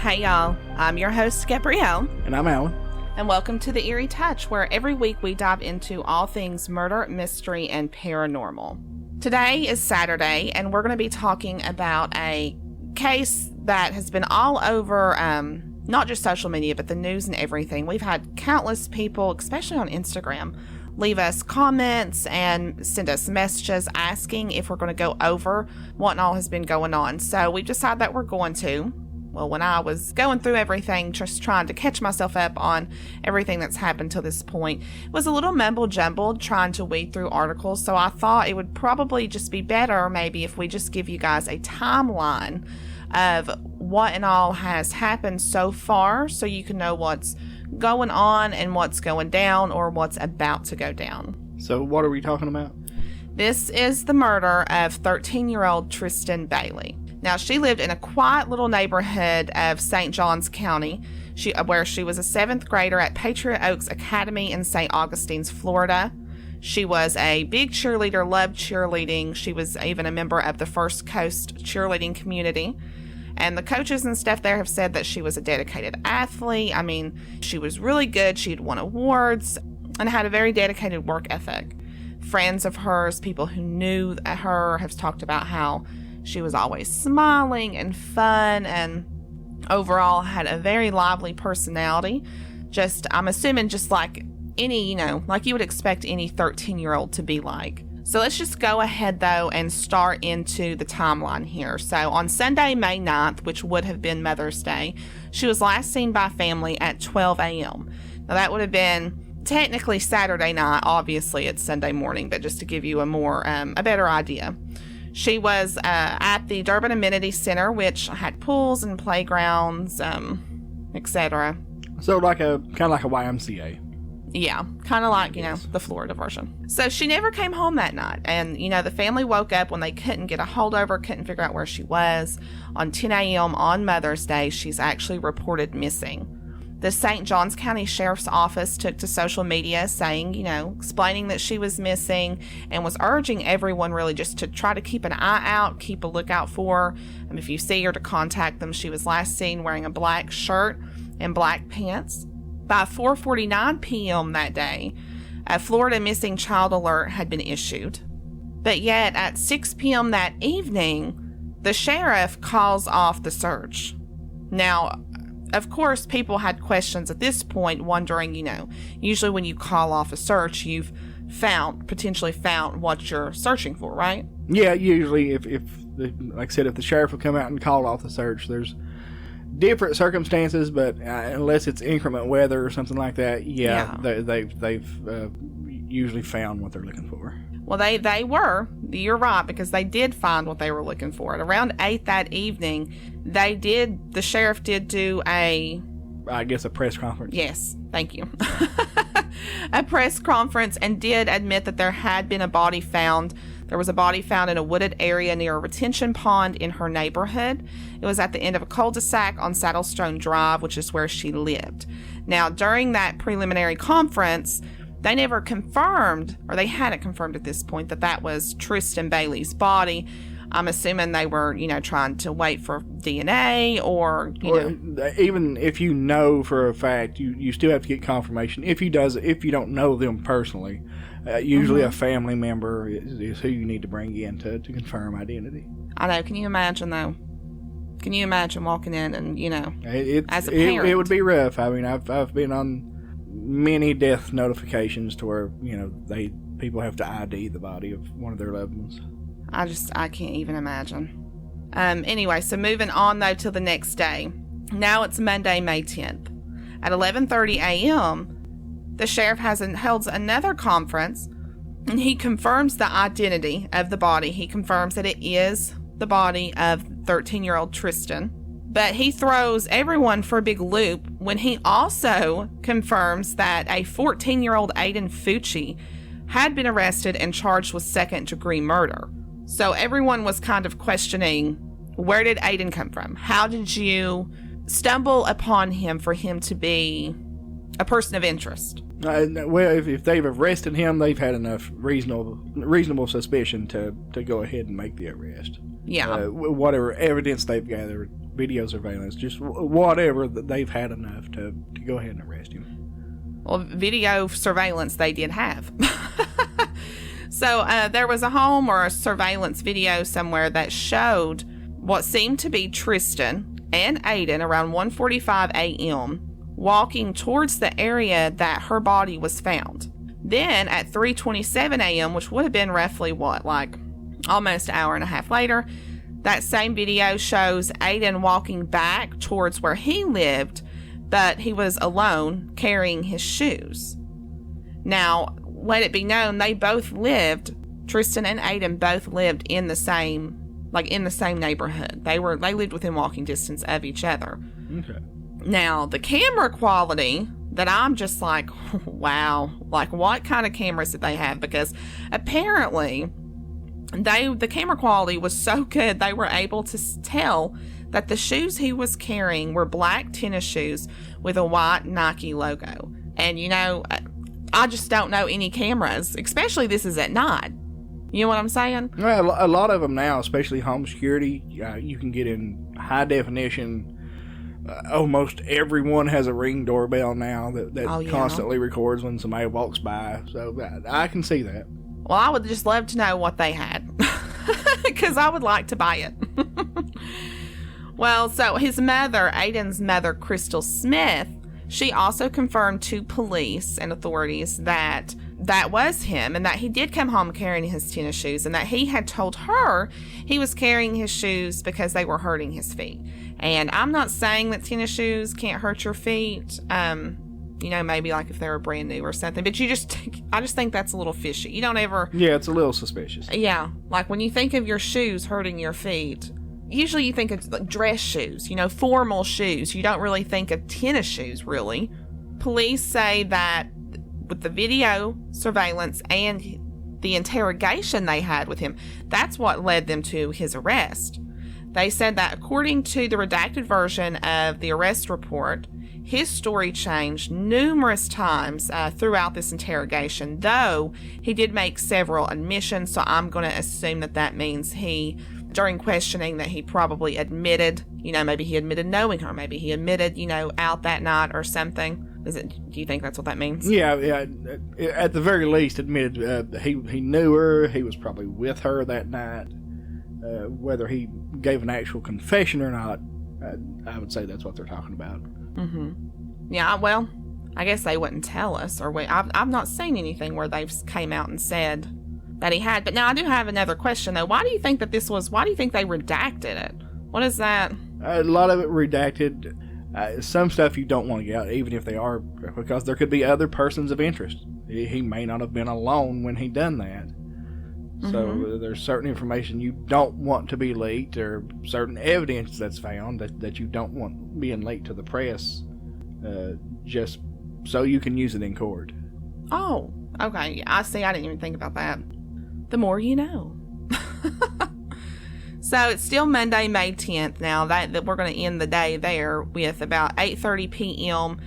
Hey y'all, I'm your host Gabrielle. And I'm Alan. And welcome to the Eerie Touch, where every week we dive into all things murder, mystery, and paranormal. Today is Saturday, and we're going to be talking about a case that has been all over, not just social media, but the news and everything. We've had countless people, especially on Instagram, leave us comments and send us messages asking if we're going to go over what all has been going on. So we decided that we're going to. Well, when I was going through everything, just trying to catch myself up on everything that's happened to this point, it was a little mumble-jumbled trying to weed through articles, so I thought it would probably just be better maybe if we just give you guys a timeline of what and all has happened so far so you can know what's going on and what's going down or what's about to go down. So what are we talking about? This is the murder of 13-year-old Tristyn Bailey. Now, she lived in a quiet little neighborhood of St. Johns County, where she was a 7th grader at Patriot Oaks Academy in St. Augustine's, Florida. She was a big cheerleader, loved cheerleading. She was even a member of the First Coast cheerleading community. And the coaches and stuff there have said that she was a dedicated athlete. I mean, she was really good. She'd won awards and had a very dedicated work ethic. Friends of hers, people who knew her, have talked about how she was always smiling and fun and overall had a very lively personality. I'm assuming just like any, like you would expect any 13-year-old to be like. So let's just go ahead, though, and start into the timeline here. So on Sunday, May 9th, which would have been Mother's Day, she was last seen by family at 12 a.m. Now, that would have been technically Saturday night. Obviously, it's Sunday morning, but just to give you a better idea. She was at the Durban Amenity Center, which had pools and playgrounds, etc. So kind of like a YMCA. Yeah, kind of like, the Florida version. So she never came home that night. And, the family woke up when they couldn't get a hold of her, couldn't figure out where she was. On 10 a.m. on Mother's Day, she's actually reported missing. The St. Johns County Sheriff's Office took to social media saying, explaining that she was missing and was urging everyone really just to try to keep an eye out, keep a lookout for her. If you see her, to contact them. She was last seen wearing a black shirt and black pants. By 4:49 p.m. that day, a Florida missing child alert had been issued. But yet, at 6 p.m. that evening, the sheriff calls off the search. Now, of course, people had questions at this point, wondering, usually when you call off a search, you've potentially found what you're searching for, right? Yeah, usually if like I said, if the sheriff will come out and call off the search, there's different circumstances, but unless it's inclement weather or something like that, they've usually found what they're looking for. Well, you're right, because they did find what they were looking for. At around 8 that evening, the sheriff did do a press conference. Yes, thank you. A press conference, and did admit that there had been a body found. There was a body found in a wooded area near a retention pond in her neighborhood. It was at the end of a cul-de-sac on Saddlestone Drive, which is where she lived. Now, during that preliminary conference, they never confirmed, or they hadn't confirmed at this point, that was Tristan Bailey's body. I'm assuming they were, trying to wait for DNA or, even if you know for a fact, you still have to get confirmation. If you don't know them personally, usually a family member is who you need to bring in to confirm identity. I know. Can you imagine, though? Can you imagine walking in and, as a parent? It would be rough. I mean, I've been on many death notifications to where, people have to ID the body of one of their loved ones. I can't even imagine. Anyway, so moving on, though, to the next day. Now it's Monday, May 10th. At 11:30 a.m., the sheriff held another conference, and he confirms the identity of the body. He confirms that it is the body of 13-year-old Tristyn. But he throws everyone for a big loop when he also confirms that a 14-year-old Aiden Fuchi had been arrested and charged with second-degree murder. So everyone was kind of questioning, where did Aiden come from? How did you stumble upon him for him to be a person of interest? Well, if they've arrested him, they've had enough reasonable suspicion to go ahead and make the arrest. Yeah. Whatever evidence they've gathered video surveillance, just whatever, that they've had enough to go ahead and arrest him. Well, video surveillance they did have. So there was a home or a surveillance video somewhere that showed what seemed to be Tristyn and Aiden around 1:45 a.m. walking towards the area that her body was found. Then at 3:27 a.m., which would have been roughly almost an hour and a half later, that same video shows Aiden walking back towards where he lived, but he was alone carrying his shoes. Now, let it be known, Tristyn and Aiden both lived in the same neighborhood. They lived within walking distance of each other. Okay. Now, the camera quality that I'm just like, wow, what kind of cameras did they have? Because apparently the camera quality was so good, they were able to tell that the shoes he was carrying were black tennis shoes with a white Nike logo. And, I just don't know any cameras, especially this is at night. You know what I'm saying? Well, a lot of them now, especially home security, you can get in high definition. Almost everyone has a Ring doorbell now that constantly records when somebody walks by. So I can see that. Well, I would just love to know what they had, because I would like to buy it. Well, so his mother, Aiden's mother, Crystal Smith, she also confirmed to police and authorities that was him, and that he did come home carrying his tennis shoes, and that he had told her he was carrying his shoes because they were hurting his feet. And I'm not saying that tennis shoes can't hurt your feet, maybe if they were brand new or something, but I just think that's a little fishy. You don't ever... Yeah, it's a little suspicious. Yeah, when you think of your shoes hurting your feet, usually you think of dress shoes, formal shoes. You don't really think of tennis shoes, really. Police say that with the video surveillance and the interrogation they had with him, that's what led them to his arrest. They said that according to the redacted version of the arrest report, his story changed numerous times throughout this interrogation, though he did make several admissions, so I'm going to assume that means during questioning, that he probably admitted, maybe he admitted knowing her, maybe he admitted, out that night or something. Do you think that's what that means? Yeah. At the very least, admitted he knew her, he was probably with her that night. Whether he gave an actual confession or not, I would say that's what they're talking about. Mm-hmm. Yeah, well, I guess they wouldn't tell us, or I've not seen anything where they've came out and said that he had. But now I do have another question, though. Why do you think they redacted it? What is that? A lot of it redacted. Some stuff you don't want to get out, even if they are, because there could be other persons of interest. He may not have been alone when he done that. So there's certain information you don't want to be leaked, or certain evidence that's found that you don't want being leaked to the press, just so you can use it in court. Oh, okay. I see. I didn't even think about that. The more you know. So it's still Monday, May 10th now. That we're going to end the day there with about 8:30 p.m.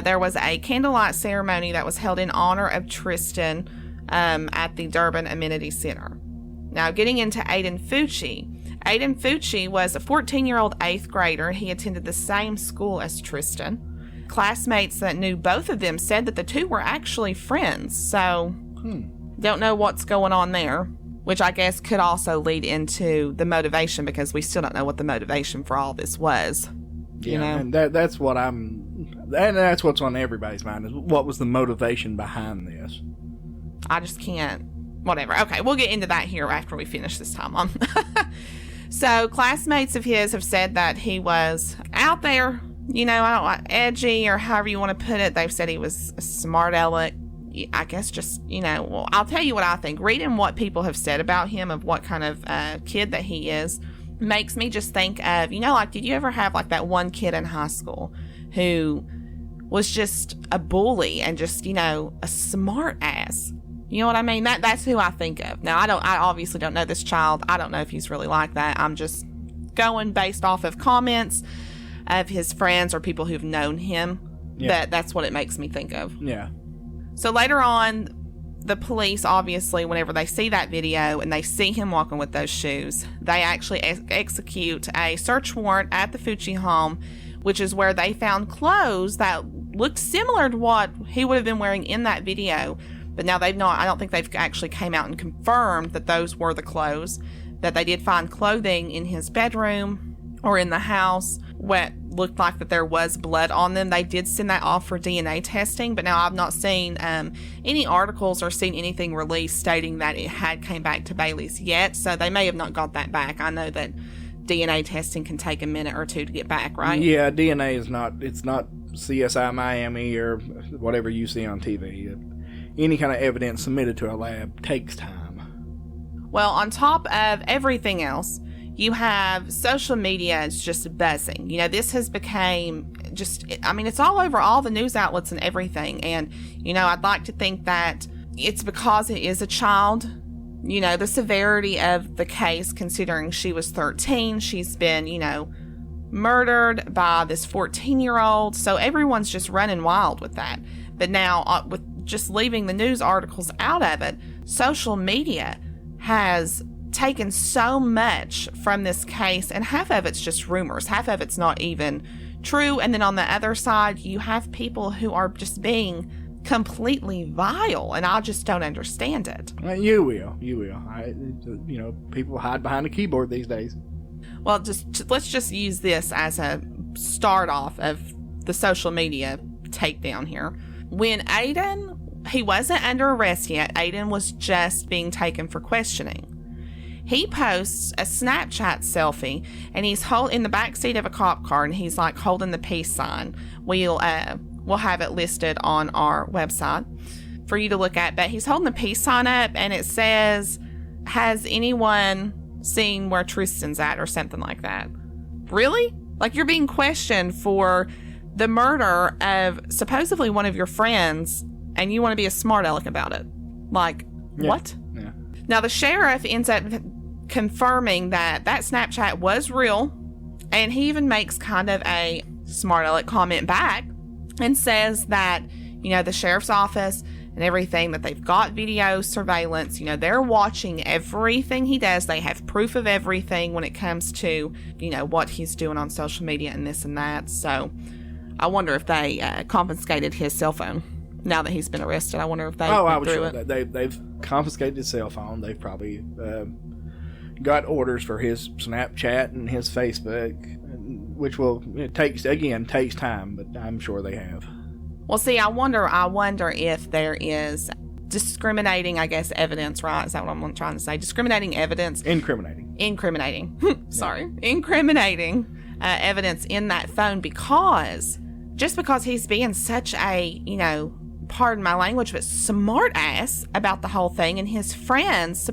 There was a candlelight ceremony that was held in honor of Tristyn at the Durban Amenity Center. Now, getting into Aiden Fuchi. Aiden Fuchi was a 14-year-old 8th grader. He attended the same school as Tristyn. Classmates that knew both of them said that the two were actually friends. So, don't know what's going on there, which I guess could also lead into the motivation, because we still don't know what the motivation for all this was. And that's what that's what's on everybody's mind, is what was the motivation behind this. I just can't. Whatever. Okay, we'll get into that here after we finish this time on. So, classmates of his have said that he was out there, I don't know, edgy, or however you want to put it. They've said he was a smart aleck. I guess just, well, I'll tell you what I think. Reading what people have said about him, of what kind of kid that he is, makes me just think of, did you ever have that one kid in high school who was just a bully and just, a smart ass? You know what I mean? That's who I think of. Now, I obviously don't know this child. I don't know if he's really like that. I'm just going based off of comments of his friends or people who've known him. Yeah. That's what it makes me think of. Yeah. So later on, the police, obviously, whenever they see that video and they see him walking with those shoes, they actually execute a search warrant at the Fuchi home, which is where they found clothes that looked similar to what he would have been wearing in that video. But now I don't think they've actually came out and confirmed that those were the clothes. That they did find clothing in his bedroom or in the house what looked like that there was blood on them. They did send that off for DNA testing, but now I've not seen any articles or seen anything released stating that it had came back to Bailey's yet, so they may have not got that back. I know that DNA testing can take a minute or two to get back, right? Yeah, DNA is not CSI Miami or whatever you see on TV. Any kind of evidence submitted to a lab takes time. Well, on top of everything else, you have social media is just buzzing. You know, this has become it's all over all the news outlets and everything. And, you know, I'd like to think that it's because it is a child. You know, the severity of the case, considering she was 13, she's been, you know, murdered by this 14-year-old. So everyone's just running wild with that. But now, with just leaving the news articles out of it, social media has taken so much from this case, and half of it's just rumors, half of it's not even true. And then on the other side, you have people who are just being completely vile, and I just don't understand it. You will. People hide behind a keyboard these days. Well, let's just use this as a start off of the social media takedown here. When Aiden, he wasn't under arrest yet. Aiden was just being taken for questioning. He posts a Snapchat selfie, and he's in the backseat of a cop car, and he's like holding the peace sign. We'll have it listed on our website for you to look at. But he's holding the peace sign up, and it says, "Has anyone seen where Tristan's at?" or something like that. Really? Like, you're being questioned for the murder of supposedly one of your friends, and you want to be a smart aleck about it. Like, yeah. What? Yeah. Now, the sheriff ends up confirming that Snapchat was real, and he even makes kind of a smart aleck comment back and says that, you know, the sheriff's office and everything, that they've got video surveillance, you know, they're watching everything he does. They have proof of everything when it comes to, you know, what he's doing on social media and this and that. So I wonder if they confiscated his cell phone now that he's been arrested. I wonder if they I would sure that they've confiscated his cell phone. They've probably got orders for his Snapchat and his Facebook, which takes time, but I'm sure they have. Well, see, I wonder if there is discriminating, I guess, evidence, right? Is that what I'm trying to say? Discriminating evidence. Incriminating. Sorry. Incriminating evidence in that phone, because he's being such a, you know, pardon my language, but smart ass about the whole thing, and his friends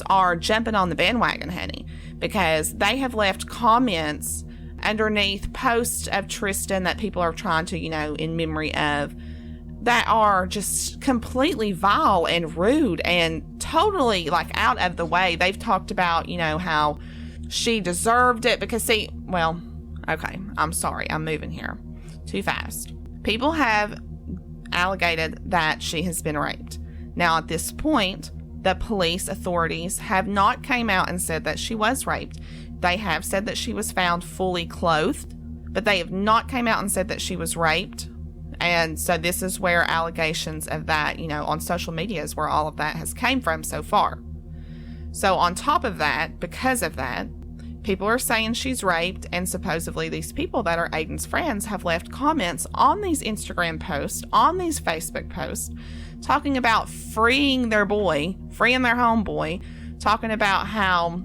are jumping on the bandwagon, honey, because they have left comments underneath posts of Tristan that people are trying to, you know, in memory of, that are just completely vile and rude and totally, like, out of the way. They've talked about, you know, how she deserved it because, I'm sorry, I'm moving here too fast. People have allegated that she has been raped. Now, at this point, the police authorities have not came out and said that she was raped. They have said that she was found fully clothed, but they have not came out and said that she was raped. And so this is where allegations of that, you know, on social media is where all of that has came from so far. So on top of that, because of that, people are saying she's raped, and supposedly these people that are Aiden's friends have left comments on these Instagram posts, on these Facebook posts, talking about freeing their homeboy, talking about how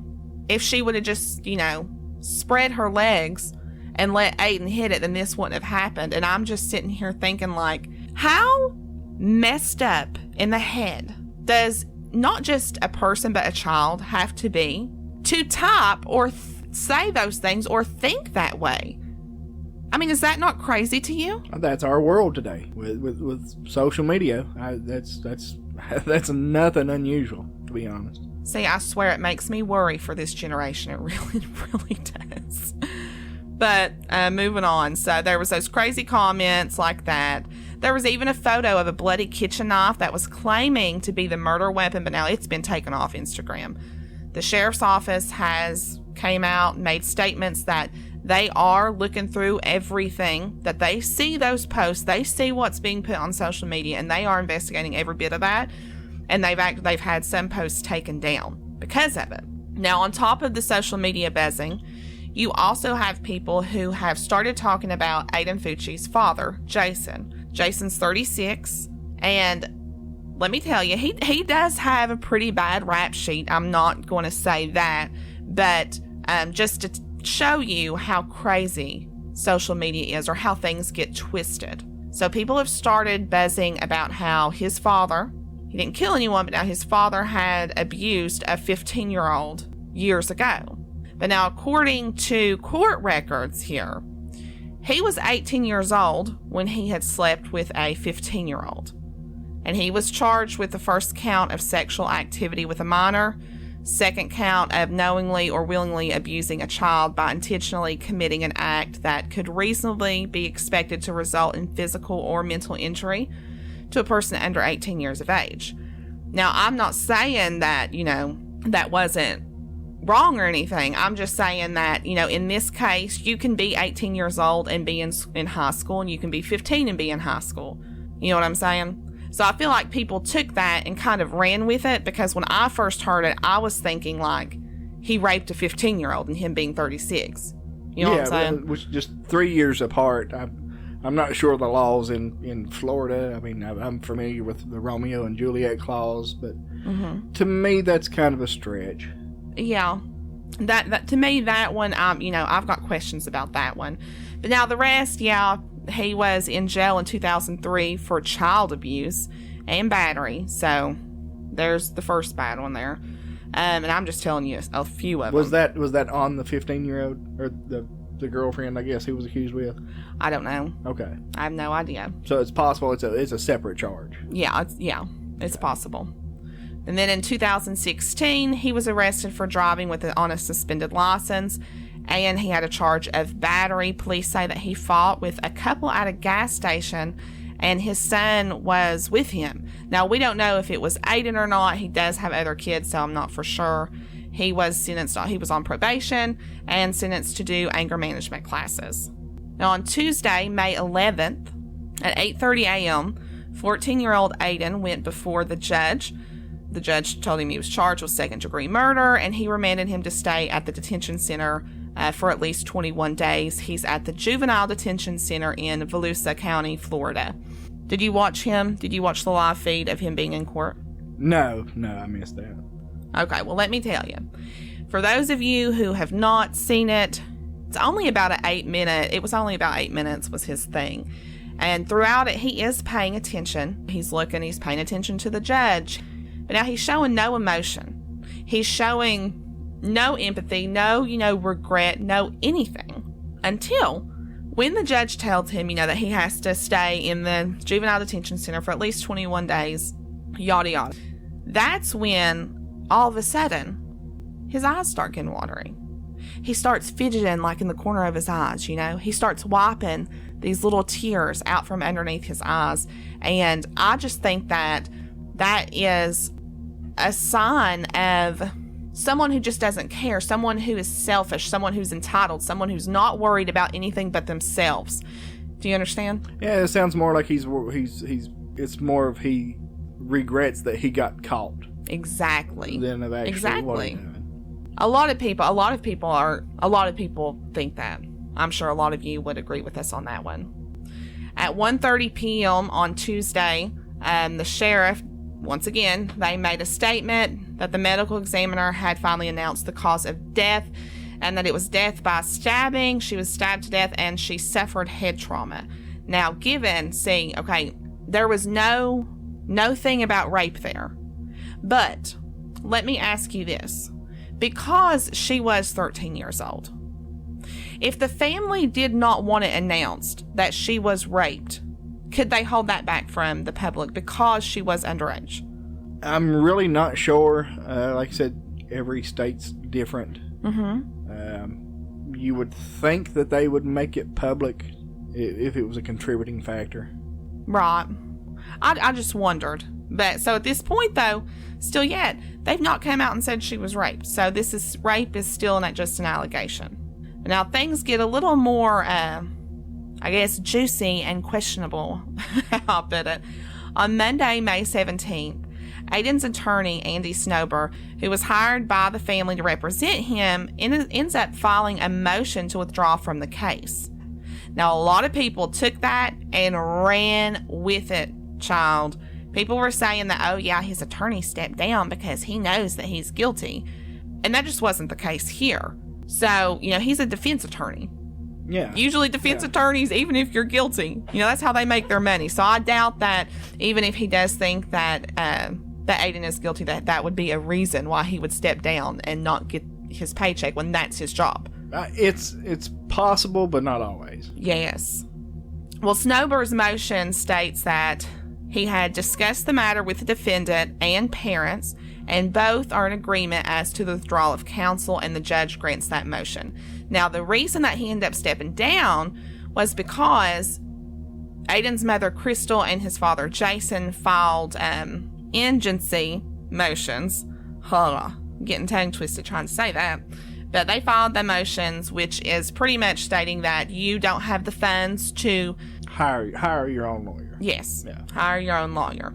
if she would have just, you know, spread her legs and let Aiden hit it, then this wouldn't have happened. And I'm just sitting here thinking, like, how messed up in the head does not just a person but a child have to be to type or say those things or think that way? I mean, is that not crazy to you? That's our world today with social media. That's nothing unusual, to be honest. See, I swear it makes me worry for this generation. It really, really does. But moving on. So there was those crazy comments like that. There was even a photo of a bloody kitchen knife that was claiming to be the murder weapon, but now it's been taken off Instagram. The sheriff's office has came out and made statements that they are looking through everything, that they see those posts, they see what's being put on social media, and they are investigating every bit of that. And they've had some posts taken down because of it. Now, on top of the social media buzzing, you also have people who have started talking about Aiden Fuchi's father, Jason. Jason's 36, and let me tell you, he does have a pretty bad rap sheet. I'm not going to say that, but just to show you how crazy social media is, or how things get twisted. So people have started buzzing about how his father, he didn't kill anyone, but now his father had abused a 15-year-old years ago. But now, according to court records here, he was 18 years old when he had slept with a 15-year-old. And he was charged with the first count of sexual activity with a minor, second count of knowingly or willingly abusing a child by intentionally committing an act that could reasonably be expected to result in physical or mental injury to a person under 18 years of age. Now, I'm not saying that, that wasn't wrong or anything. I'm just saying that, in this case, you can be 18 years old and be in high school, and you can be 15 and be in high school. You know what I'm saying? So I feel like people took that and kind of ran with it, because when I first heard it, I was thinking like he raped a 15-year-old and him being 36. You know what I'm saying? It was just 3 years apart. I'm not sure of the laws in Florida. I mean, I'm familiar with the Romeo and Juliet clause, but to me, that's kind of a stretch. Yeah, that to me, that one, I've got questions about that one. But now the rest, he was in jail in 2003 for child abuse and battery. So there's the first bad one there. And I'm just telling you a few of them. Was that on the 15-year-old or the girlfriend, I guess, he was accused with? I don't know. Okay. I have no idea. So it's possible it's a separate charge. Yeah, it's possible. And then in 2016, he was arrested for driving on a suspended license, and he had a charge of battery. Police say that he fought with a couple at a gas station, and his son was with him. Now, we don't know if it was Aiden or not. He does have other kids, so I'm not for sure. He was on probation and sentenced to do anger management classes. Now, on Tuesday, May 11th, at 8:30 a.m., 14-year-old Aiden went before the judge. The judge told him he was charged with second-degree murder, and he remanded him to stay at the detention center for at least 21 days. He's at the Juvenile Detention Center in Volusia County, Florida. Did you watch him? Did you watch the live feed of him being in court? No, I missed that. Okay, well, let me tell you. For those of you who have not seen it, it's only about it was only about 8 minutes was his thing. And throughout it, he is paying attention. He's paying attention to the judge. But now he's showing no emotion. He's showing no empathy, no, regret, no anything. Until when the judge tells him, that he has to stay in the juvenile detention center for at least 21 days, yada yada. That's when, all of a sudden, his eyes start getting watery. He starts fidgeting like in the corner of his eyes, He starts wiping these little tears out from underneath his eyes. And I just think that is a sign of someone who just doesn't care, someone who is selfish, someone who's entitled, someone who's not worried about anything but themselves. Do you understand? Yeah, it sounds more like it's more of he regrets that he got caught. Exactly. Than of actually exactly. A lot of people think that. I'm sure a lot of you would agree with us on that one. At 1:30 p.m. on Tuesday, the sheriff, once again, they made a statement that the medical examiner had finally announced the cause of death, and that it was death by stabbing. She was stabbed to death, and she suffered head trauma. Now, there was no thing about rape there. But let me ask you this. Because she was 13 years old, if the family did not want it announced that she was raped, could they hold that back from the public because she was underage? I'm really not sure. Like I said, every state's different. You would think that they would make it public if it was a contributing factor. Right. I just wondered. But so at this point, though, still yet, they've not come out and said she was raped. So rape is still not just an allegation. Now things get a little more, I guess, juicy and questionable. I'll put it. On Monday, May 17th, Aiden's attorney, Andy Snober, who was hired by the family to represent him, ends up filing a motion to withdraw from the case. Now, a lot of people took that and ran with it, child. People were saying that, oh yeah, his attorney stepped down because he knows that he's guilty. And that just wasn't the case here. So, he's a defense attorney. Yeah. Usually defense attorneys, even if you're guilty, that's how they make their money. So I doubt that even if he does think that that Aiden is guilty, that would be a reason why he would step down and not get his paycheck when that's his job. It's possible, but not always. Yes. Well, Snober's motion states that he had discussed the matter with the defendant and parents, and both are in agreement as to the withdrawal of counsel, and the judge grants that motion. Now, the reason that he ended up stepping down was because Aiden's mother, Crystal, and his father, Jason, filed indigency motions. Getting tongue twisted trying to say that. But they filed the motions, which is pretty much stating that you don't have the funds to hire your own lawyer. Yes, hire your own lawyer.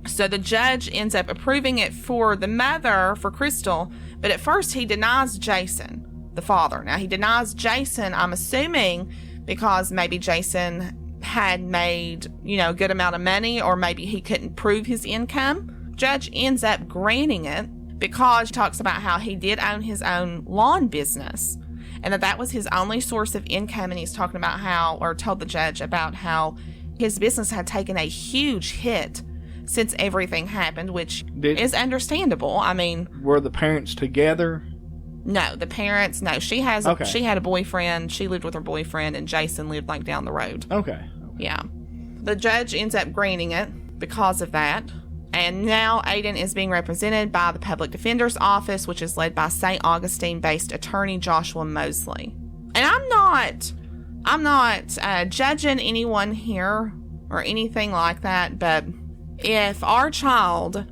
So the judge ends up approving it for the mother, for Crystal, but at first he denies Jason, the father. Now, he denies Jason, I'm assuming, because maybe Jason had made, a good amount of money, or maybe he couldn't prove his income. Judge ends up granting it because he talks about how he did own his own lawn business and that was his only source of income. And he's talking about told the judge about how his business had taken a huge hit since everything happened, which is understandable. I mean, were the parents together? No, the parents, no. She had a boyfriend. She lived with her boyfriend, and Jason lived down the road. Okay. Yeah. The judge ends up granting it because of that. And now Aiden is being represented by the Public Defender's Office, which is led by St. Augustine-based attorney Joshua Mosley. And I'm not judging anyone here or anything like that, but if our child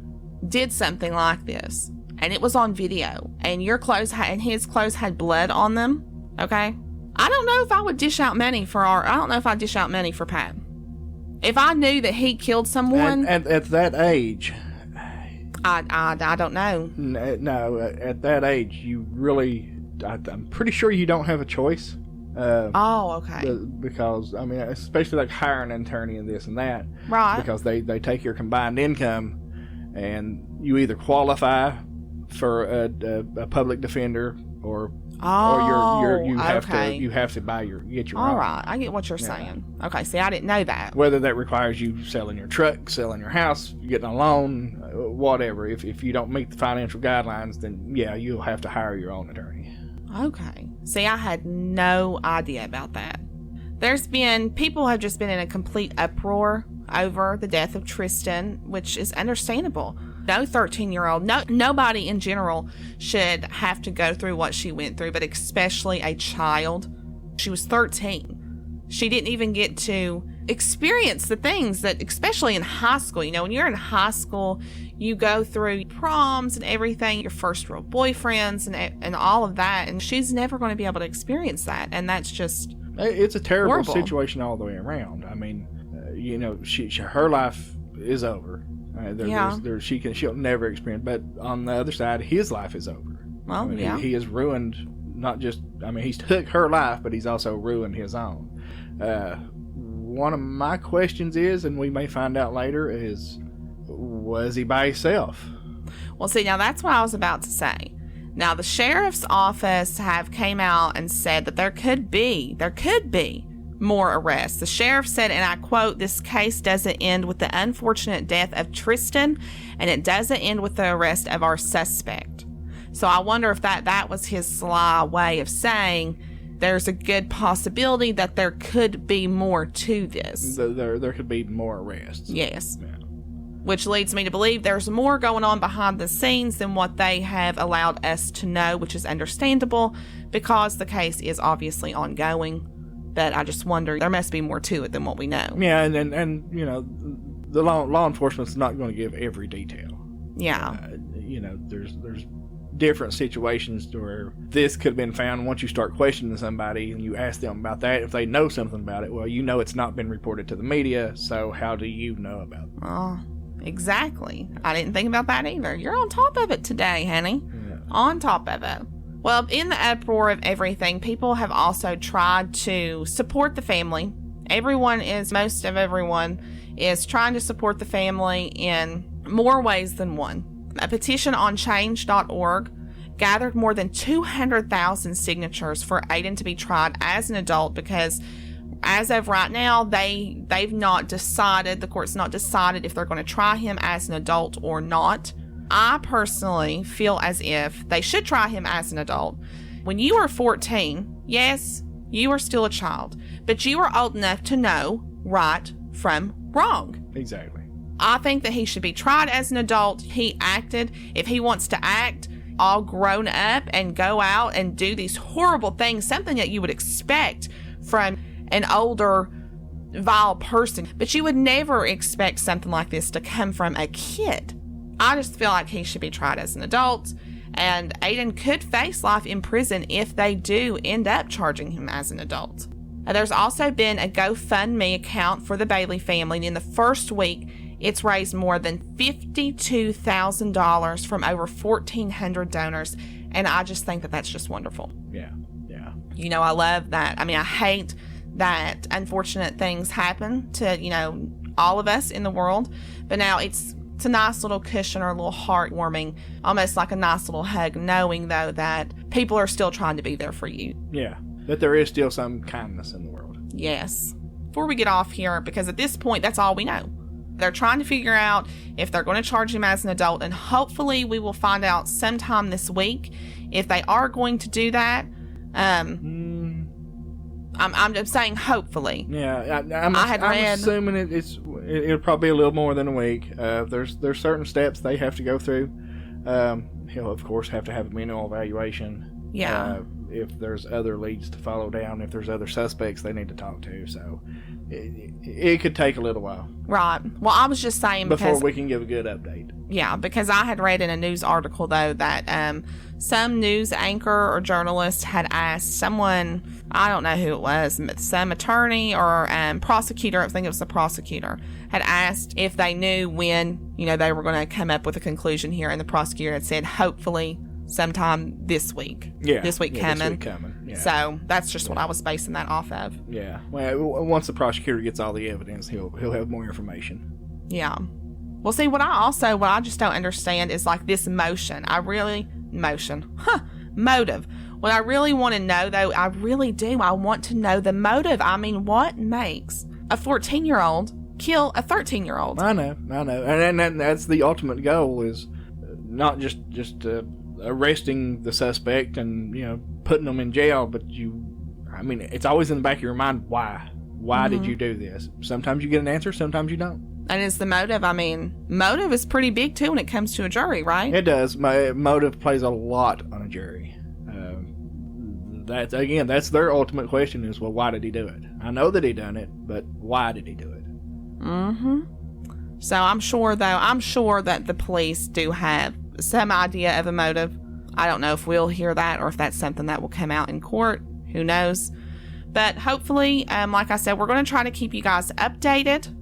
did something like this and it was on video and his clothes had blood on them, okay, I don't know if I would dish out money for Pat. If I knew that he killed someone... At that age... I don't know. No, at that age, you really... I'm pretty sure you don't have a choice. Okay. Because, especially hiring an attorney and this and that. Right. Because they take your combined income, and you either qualify for a public defender or you have to get your all own. right, I get what you're saying. Okay, see, I didn't know that. Whether that requires you selling your truck, selling your house, getting a loan, whatever. If you don't meet the financial guidelines, then you'll have to hire your own attorney. Okay. See, I had no idea about that. People have just been in a complete uproar over the death of Tristyn, which is understandable. No 13-year-old, nobody in general should have to go through what she went through, but especially a child. She was 13. She didn't even get to experience the things that, especially in high school, when you're in high school, you go through proms and everything, your first real boyfriends and all of that, and she's never going to be able to experience that, and that's just it's a terrible horrible situation all the way around. Her life is over. She'll never experience. But on the other side, his life is over. Well, he has ruined not just. He's took her life, but he's also ruined his own. One of my questions is, and we may find out later, is was he by himself? Well, see, now that's what I was about to say. Now, the sheriff's office came out and said that there could be more arrests. The sheriff said, and I quote, "This case doesn't end with the unfortunate death of Tristyn, and it doesn't end with the arrest of our suspect." So I wonder if that was his sly way of saying there's a good possibility that there could be more to this. There could be more arrests. Yes. Yeah. Which leads me to believe there's more going on behind the scenes than what they have allowed us to know, which is understandable because the case is obviously ongoing. But I just wonder, there must be more to it than what we know. Yeah, and you know, the law enforcement's not going to give every detail. Yeah. You know, there's different situations where this could have been found. Once you start questioning somebody and you ask them about that, if they know something about it, well, you know it's not been reported to the media, so how do you know about it? Oh, exactly. I didn't think about that either. You're on top of it today, honey. Yeah. On top of it. Well, in the uproar of everything, people have also tried to support the family. Most of everyone is trying to support the family in more ways than one. A petition on change.org gathered more than 200,000 signatures for Aiden to be tried as an adult because as of right now, they've not decided, the court's not decided if they're going to try him as an adult or not. I personally feel as if they should try him as an adult. When you are 14, yes, you are still a child, but you are old enough to know right from wrong. Exactly. I think that he should be tried as an adult. He acted, if he wants to act all grown up and go out and do these horrible things, something that you would expect from an older, vile person, but you would never expect something like this to come from a kid. I just feel like he should be tried as an adult, and Aiden could face life in prison if they do end up charging him as an adult. There's also been a GoFundMe account for the Bailey family, and in the first week, it's raised more than $52,000 from over 1,400 donors, and I just think that that's just wonderful. Yeah. You know, I love that. I mean, I hate that unfortunate things happen to, you know, all of us in the world, but now it's a nice little cushion or a little heartwarming, almost like a nice little hug, knowing, though, that people are still trying to be there for you. Yeah, that there is still some kindness in the world. Yes. Before we get off here, because at this point, that's all we know. They're trying to figure out if they're going to charge him as an adult, and hopefully we will find out sometime this week if they are going to do that. I'm saying hopefully. Yeah, I'm assuming it'll probably be a little more than a week. There's certain steps they have to go through. He'll of course have to have a mental evaluation. Yeah. If there's other leads to follow down, if there's other suspects they need to talk to, so it could take a little while. Right. Well, I was just saying before we can give a good update. Yeah, because I had read in a news article, though, that some news anchor or journalist had asked someone, I don't know who it was, some attorney or prosecutor, I think it was the prosecutor, had asked if they knew when, you know, they were going to come up with a conclusion here, and the prosecutor had said, hopefully sometime this week. Yeah. This week coming. This week coming. Yeah. So that's just what I was basing that off of. Yeah. Well, once the prosecutor gets all the evidence, he'll have more information. Yeah. Well, see, what I just don't understand is like this motive. What I really want to know, though, I really do. I want to know the motive. I mean, what makes a 14-year-old kill a 13-year-old? I know. And that's the ultimate goal, is not just arresting the suspect and, you know, putting them in jail, but it's always in the back of your mind, why? Why did you do this? Sometimes you get an answer, sometimes you don't. And it's the motive. I mean, motive is pretty big, too, when it comes to a jury, right? It does. Motive plays a lot on a jury. That's their ultimate question is, well, why did he do it? I know that he done it, but why did he do it? Mm-hmm. So I'm sure that the police do have some idea of a motive. I don't know if we'll hear that or if that's something that will come out in court. Who knows? But hopefully, like I said, we're going to try to keep you guys updated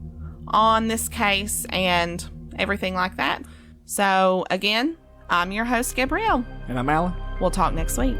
on this case and everything like that. So again, I'm your host, Gabrielle. And I'm Alan. We'll talk next week.